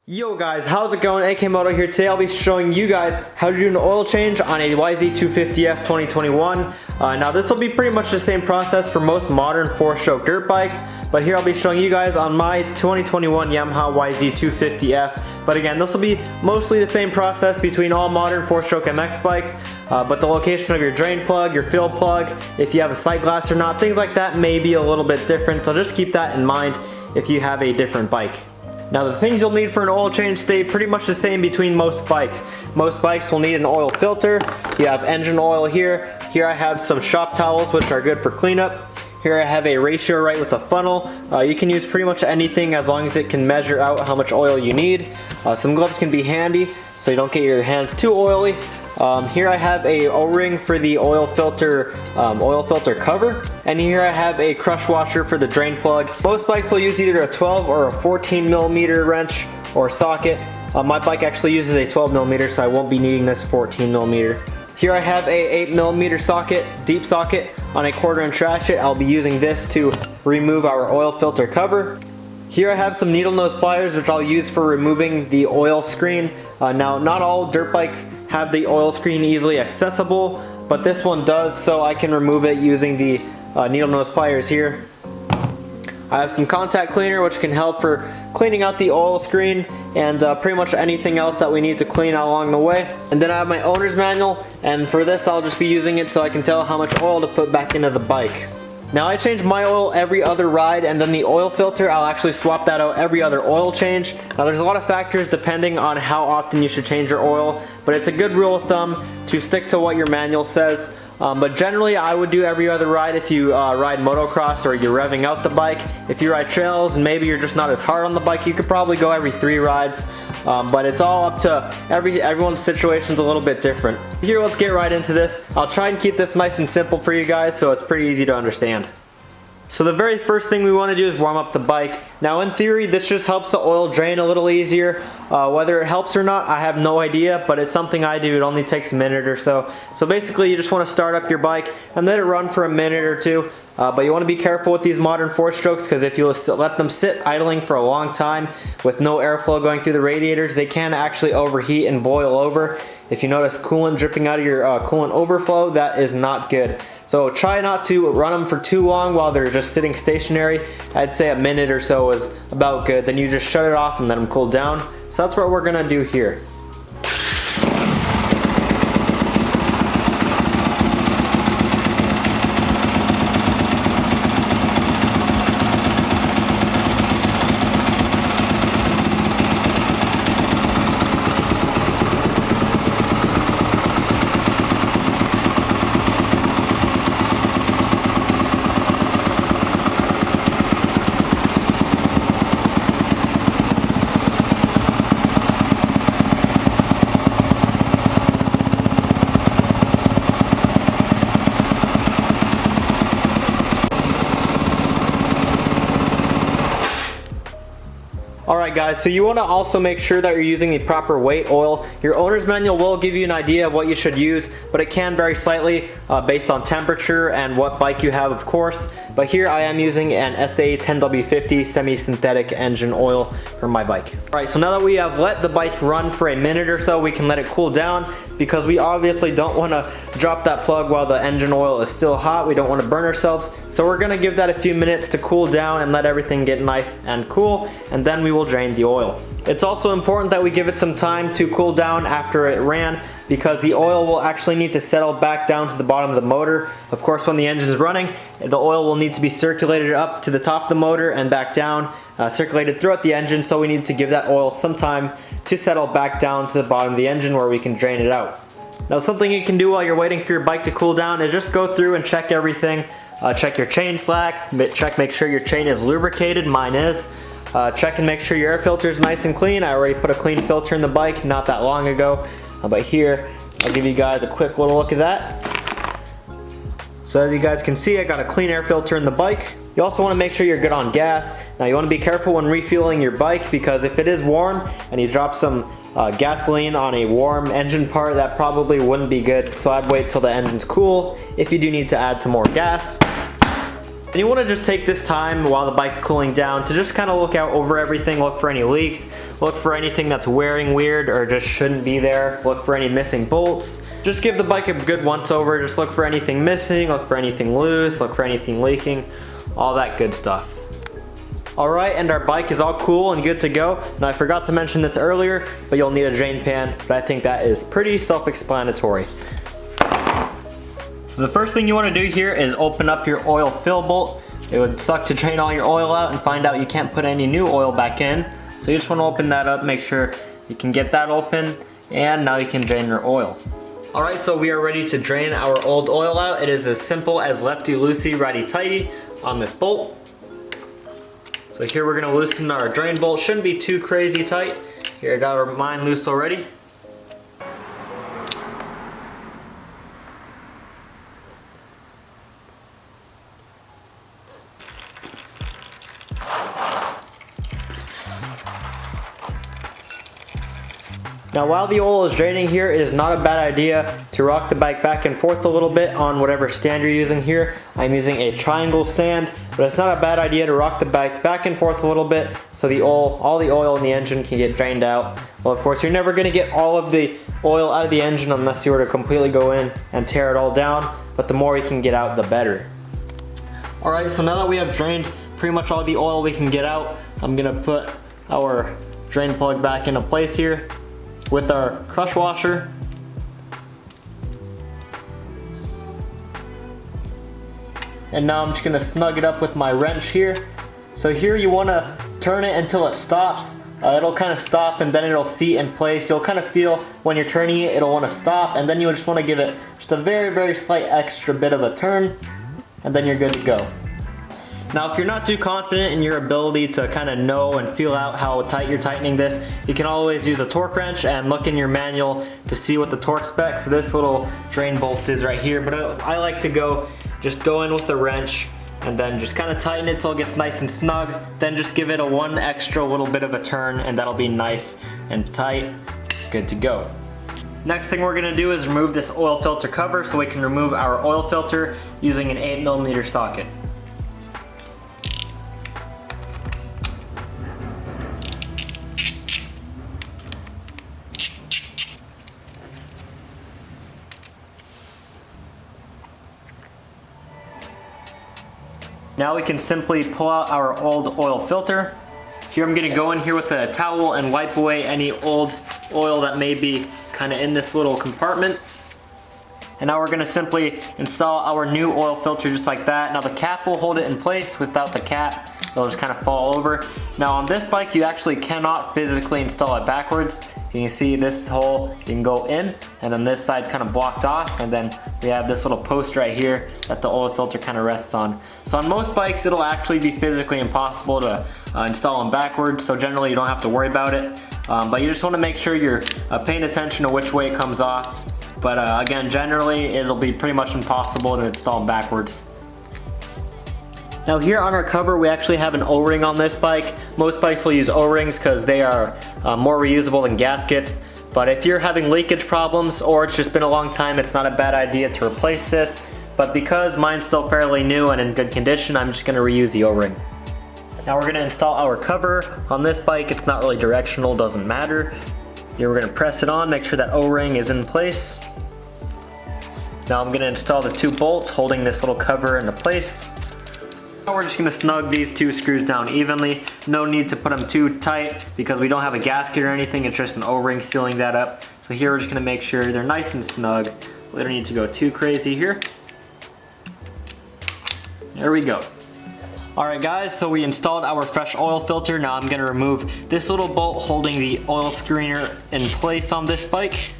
Yo guys, how's it going? AK Moto here. Today I'll be showing you guys how to do an oil change on a YZ250F 2021. Now this will be pretty much the same process for most modern 4-stroke dirt bikes, but here I'll be showing you guys on my 2021 Yamaha YZ250F. But again, this will be mostly the same process between all modern 4-stroke MX bikes, but the location of your drain plug, your fill plug, if you have a sight glass or not, things like that may be a little bit different, so just keep that in mind if you have a different bike. Now the things you'll need for an oil change stay pretty much the same between most bikes. Most bikes will need an oil filter. You have engine oil here. Here I have some shop towels which are good for cleanup. Here I have a ratio right with a funnel. You can use pretty much anything as long as it can measure out how much oil you need. Some gloves can be handy so you don't get your hands too oily. Here I have a O-ring for the oil filter cover, and here I have a crush washer for the drain plug. Most bikes will use either a 12 or a 14 millimeter wrench or socket. My bike actually uses a 12 millimeter, so I won't be needing this 14 millimeter. Here I have a 8 millimeter socket, deep socket on a 1/4" ratchet. I'll be using this to remove our oil filter cover. Here I have some needle nose pliers which I'll use for removing the oil screen. Now not all dirt bikes have the oil screen easily accessible, but this one does, so I can remove it using the needle nose pliers here. I have some contact cleaner which can help for cleaning out the oil screen and pretty much anything else that we need to clean along the way. And then I have my owner's manual, and for this I'll just be using it so I can tell how much oil to put back into the bike. Now I change my oil every other ride, and then the oil filter I'll actually swap that out every other oil change. Now there's a lot of factors depending on how often you should change your oil, but it's a good rule of thumb to stick to what your manual says. But generally I would do every other ride if you ride motocross or you're revving out the bike. If you ride trails and maybe you're just not as hard on the bike, you could probably go every 3 rides. But it's all up to everyone's situation's a little bit different. Here, let's get right into this. I'll try and keep this nice and simple for you guys so it's pretty easy to understand. So the very first thing we want to do is warm up the bike. Now in theory this just helps the oil drain a little easier. Whether it helps or not, I have no idea, but it's something I do. It only takes a minute or so. So basically you just want to start up your bike and let it run for a minute or two. But you want to be careful with these modern 4-strokes, because if you let them sit idling for a long time with no airflow going through the radiators, they can actually overheat and boil over. If you notice coolant dripping out of your coolant overflow, that is not good. So try not to run them for too long while they're just sitting stationary. I'd say a minute or so is about good. Then you just shut it off and let them cool down. So that's what we're gonna do here. Alright guys, so you want to also make sure that you're using the proper weight oil. Your owner's manual will give you an idea of what you should use, but it can vary slightly based on temperature and what bike you have, of course. But here I am using an SA10W50 semi-synthetic engine oil for my bike. Alright, so now that we have let the bike run for a minute or so, we can let it cool down, because we obviously don't want to drop that plug while the engine oil is still hot. We don't want to burn ourselves. So we're going to give that a few minutes to cool down and let everything get nice and cool, and then we will drain the oil. It's also important that we give it some time to cool down after it ran, because the oil will actually need to settle back down to the bottom of the motor. Of course, when the engine is running, the oil will need to be circulated up to the top of the motor and back down, circulated throughout the engine, so we need to give that oil some time to settle back down to the bottom of the engine where we can drain it out. Now something you can do while you're waiting for your bike to cool down is just go through and check everything. Check your chain slack, make sure your chain is lubricated, mine is. Check and make sure your air filter is nice and clean. I already put a clean filter in the bike not that long ago, but here I'll give you guys a quick little look at that. So as you guys can see, I got a clean air filter in the bike. You also want to make sure you're good on gas. Now you want to be careful when refueling your bike, because if it is warm and you drop some gasoline on a warm engine part, that probably wouldn't be good. So I'd wait till the engine's cool if you do need to add some more gas. And you want to just take this time while the bike's cooling down to just kind of look out over everything, look for any leaks, look for anything that's wearing weird or just shouldn't be there, look for any missing bolts. Just give the bike a good once over, just look for anything missing, look for anything loose, look for anything leaking, all that good stuff. Alright, and our bike is all cool and good to go. Now I forgot to mention this earlier, but you'll need a drain pan, but I think that is pretty self-explanatory. So the first thing you want to do here is open up your oil fill bolt. It would suck to drain all your oil out and find out you can't put any new oil back in. So you just want to open that up, make sure you can get that open, and now you can drain your oil. Alright, so we are ready to drain our old oil out. It is as simple as lefty-loosey, righty-tighty on this bolt. So here we're going to loosen our drain bolt. Shouldn't be too crazy tight. Here, I got mine loose already. Now while the oil is draining here, it is not a bad idea to rock the bike back and forth a little bit on whatever stand you're using here. I'm using a triangle stand, but it's not a bad idea to rock the bike back and forth a little bit so all the oil in the engine can get drained out. Well, of course, you're never going to get all of the oil out of the engine unless you were to completely go in and tear it all down, but the more you can get out, the better. Alright, so now that we have drained pretty much all the oil we can get out, I'm going to put our drain plug back into place here with our crush washer. And now I'm just gonna snug it up with my wrench here. So here you wanna turn it until it stops. It'll kind of stop and then it'll seat in place. You'll kind of feel when you're turning it, it'll wanna stop, and then you just wanna give it just a very, very slight extra bit of a turn, and then you're good to go. Now if you're not too confident in your ability to kind of know and feel out how tight you're tightening this, you can always use a torque wrench and look in your manual to see what the torque spec for this little drain bolt is right here. But I like to just go in with the wrench and then just kind of tighten it till it gets nice and snug. Then just give it a one extra little bit of a turn and that'll be nice and tight, good to go. Next thing we're gonna do is remove this oil filter cover so we can remove our oil filter using an 8mm socket. Now we can simply pull out our old oil filter. Here I'm gonna go in here with a towel and wipe away any old oil that may be kind of in this little compartment. And now we're gonna simply install our new oil filter just like that. Now the cap will hold it in place. Without the cap, it'll just kind of fall over. Now on this bike, you actually cannot physically install it backwards. You can see this hole, you can go in, and then this side's kind of blocked off, and then we have this little post right here that the oil filter kind of rests on. So on most bikes, it'll actually be physically impossible to install them backwards, so generally you don't have to worry about it. But you just want to make sure you're paying attention to which way it comes off. But again, generally it'll be pretty much impossible to install them backwards. Now here on our cover, we actually have an O-ring on this bike. Most bikes will use O-rings because they are more reusable than gaskets. But if you're having leakage problems or it's just been a long time, it's not a bad idea to replace this. But because mine's still fairly new and in good condition, I'm just gonna reuse the O-ring. Now we're gonna install our cover on this bike. It's not really directional, doesn't matter. Here we're gonna press it on, make sure that O-ring is in place. Now I'm gonna install the two bolts holding this little cover into place. Now we're just gonna snug these two screws down evenly. No need to put them too tight because we don't have a gasket or anything, it's just an O-ring sealing that up. So here we're just gonna make sure they're nice and snug. We don't need to go too crazy here. There we go. Alright guys, so we installed our fresh oil filter. Now I'm gonna remove this little bolt holding the oil screener in place on this bike.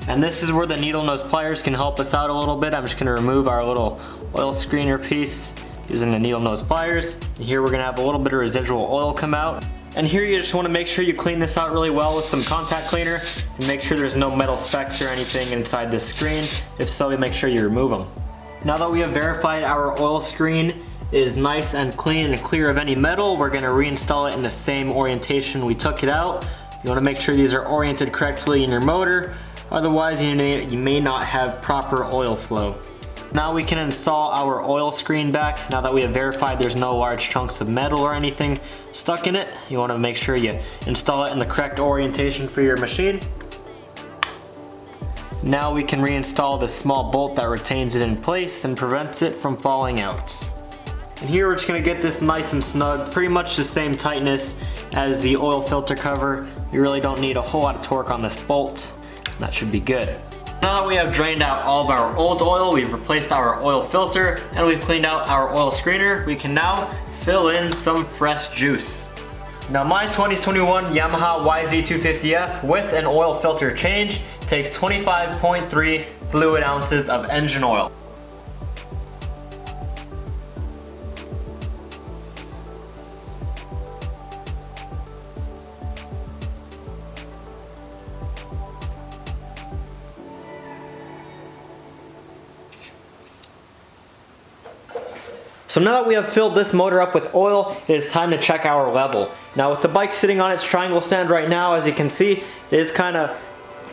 And this is where the needle nose pliers can help us out a little bit. I'm just gonna remove our little oil screener piece using the needle nose pliers. And here we're gonna have a little bit of residual oil come out. And here you just wanna make sure you clean this out really well with some contact cleaner and make sure there's no metal specks or anything inside this screen. If so, make sure you remove them. Now that we have verified our oil screen is nice and clean and clear of any metal, we're gonna reinstall it in the same orientation we took it out. You wanna make sure these are oriented correctly in your motor. Otherwise, you may not have proper oil flow. Now we can install our oil screen back. Now that we have verified there's no large chunks of metal or anything stuck in it, you want to make sure you install it in the correct orientation for your machine. Now we can reinstall this small bolt that retains it in place and prevents it from falling out. And here we're just going to get this nice and snug, pretty much the same tightness as the oil filter cover. You really don't need a whole lot of torque on this bolt. That should be good. Now that we have drained out all of our old oil, we've replaced our oil filter, and we've cleaned out our oil screener, we can now fill in some fresh juice. Now my 2021 Yamaha YZ250F with an oil filter change takes 25.3 fluid ounces of engine oil. So now that we have filled this motor up with oil, it is time to check our level. Now with the bike sitting on its triangle stand right now, as you can see, it is kind of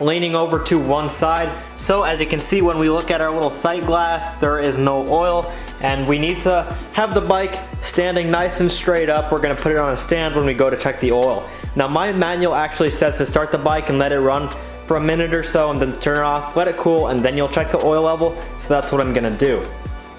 leaning over to one side. So as you can see, when we look at our little sight glass, there is no oil, and we need to have the bike standing nice and straight up. We're going to put it on a stand when we go to check the oil. Now my manual actually says to start the bike and let it run for a minute or so and then turn it off, let it cool, and then you'll check the oil level. So that's what I'm going to do.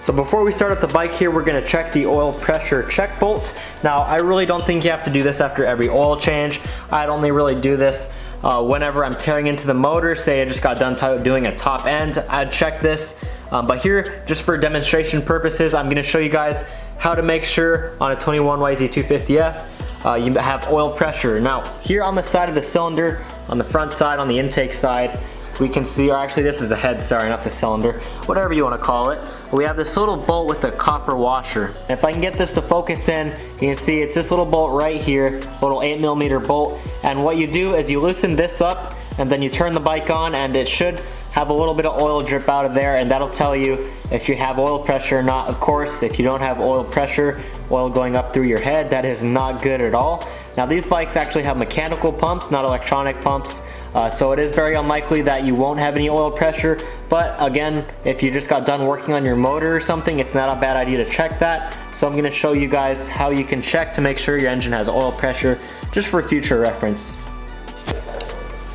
So before we start up the bike here, we're going to check the oil pressure check bolt. Now I really don't think you have to do this after every oil change. I'd only really do this whenever I'm tearing into the motor. Say I just got done doing a top end, I'd check this. But here, just for demonstration purposes, I'm going to show you guys how to make sure on a 21 YZ250F you have oil pressure. Now here on the side of the cylinder, on the front side, on the intake side, we can see, or actually this is the head, sorry, not the cylinder, whatever you want to call it. We have this little bolt with a copper washer. And if I can get this to focus in, you can see it's this little bolt right here, little 8mm bolt. And what you do is you loosen this up and then you turn the bike on, and it should have a little bit of oil drip out of there, and that'll tell you if you have oil pressure or not. Of course, if you don't have oil pressure, oil going up through your head, that is not good at all. Now these bikes actually have mechanical pumps, not electronic pumps, so it is very unlikely that you won't have any oil pressure. But again, if you just got done working on your motor or something, it's not a bad idea to check that. So I'm going to show you guys how you can check to make sure your engine has oil pressure, just for future reference.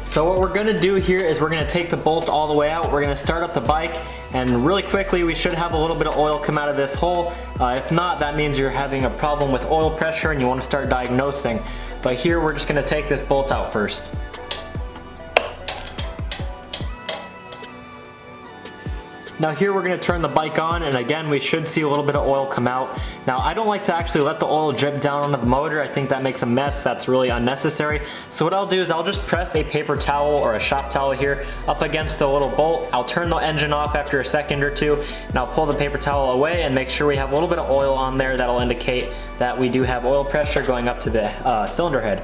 So what we're going to do here is we're going to take the bolt all the way out. We're going to start up the bike, and really quickly we should have a little bit of oil come out of this hole. If not, that means you're having a problem with oil pressure and you want to start diagnosing. But here we're just going to take this bolt out first. Now here we're going to turn the bike on, and again we should see a little bit of oil come out. Now I don't like to actually let the oil drip down onto the motor. I think that makes a mess. That's really unnecessary. So what I'll do is I'll just press a paper towel or a shop towel here up against the little bolt. I'll turn the engine off after a second or two, and I'll pull the paper towel away and make sure we have a little bit of oil on there. That'll indicate that we do have oil pressure going up to the cylinder head.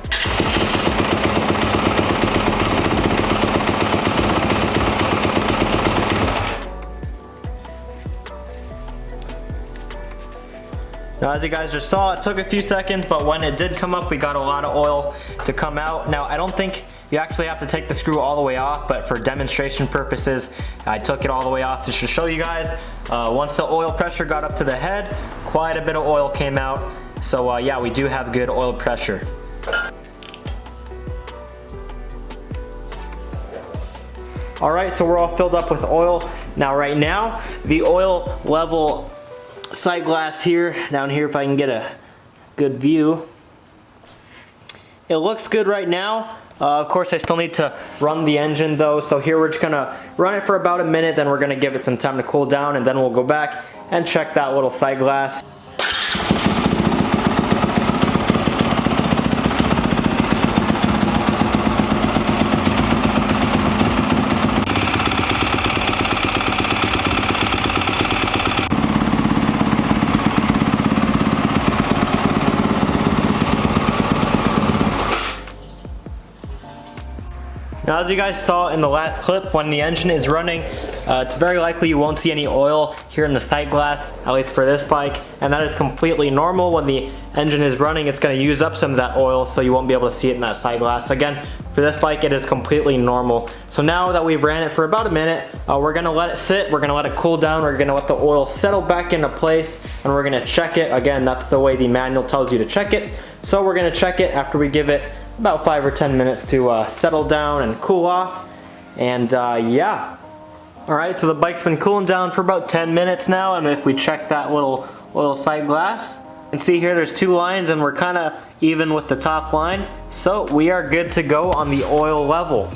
Now as you guys just saw, it took a few seconds, but when it did come up, we got a lot of oil to come out. Now I don't think you actually have to take the screw all the way off, but for demonstration purposes, I took it all the way off just to show you guys. Once the oil pressure got up to the head, quite a bit of oil came out. So yeah, we do have good oil pressure. Alright, so we're all filled up with oil. Now right now, the oil level sight glass here, down here if I can get a good view. It looks good right now. Of course I still need to run the engine though, so here we're just gonna run it for about a minute, then we're gonna give it some time to cool down, and then we'll go back and check that little sight glass. Now, as you guys saw in the last clip, when the engine is running, it's very likely you won't see any oil here in the sight glass, at least for this bike, and that is completely normal. When the engine is running, it's going to use up some of that oil, so you won't be able to see it in that sight glass. Again, for this bike, it is completely normal. So now that we've ran it for about a minute, we're going to let it sit, we're going to let it cool down, we're going to let the oil settle back into place, and we're going to check it. Again, that's the way the manual tells you to check it. So we're going to check it after we give it about 5 or 10 minutes to settle down and cool off. And yeah. Alright, so the bike's been cooling down for about 10 minutes now, and if we check that little oil sight glass, you can see here there's 2 lines and we're kind of even with the top line. So we are good to go on the oil level.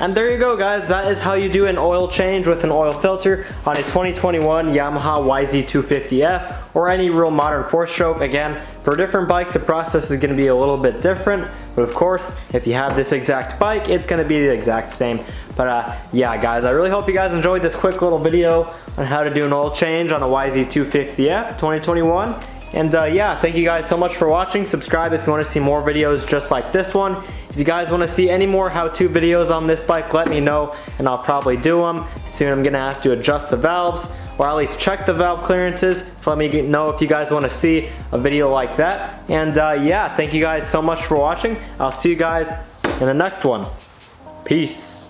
And there you go, guys. That is how you do an oil change with an oil filter on a 2021 Yamaha YZ250F or any real modern 4-stroke. Again, for different bikes, the process is going to be a little bit different. But of course, if you have this exact bike, it's going to be the exact same. But yeah, guys, I really hope you guys enjoyed this quick little video on how to do an oil change on a YZ250F 2021. And yeah, thank you guys so much for watching. Subscribe if you want to see more videos just like this one. If you guys want to see any more how-to videos on this bike, let me know and I'll probably do them. Soon I'm going to have to adjust the valves or at least check the valve clearances. So let me know if you guys want to see a video like that. And yeah, thank you guys so much for watching. I'll see you guys in the next one. Peace.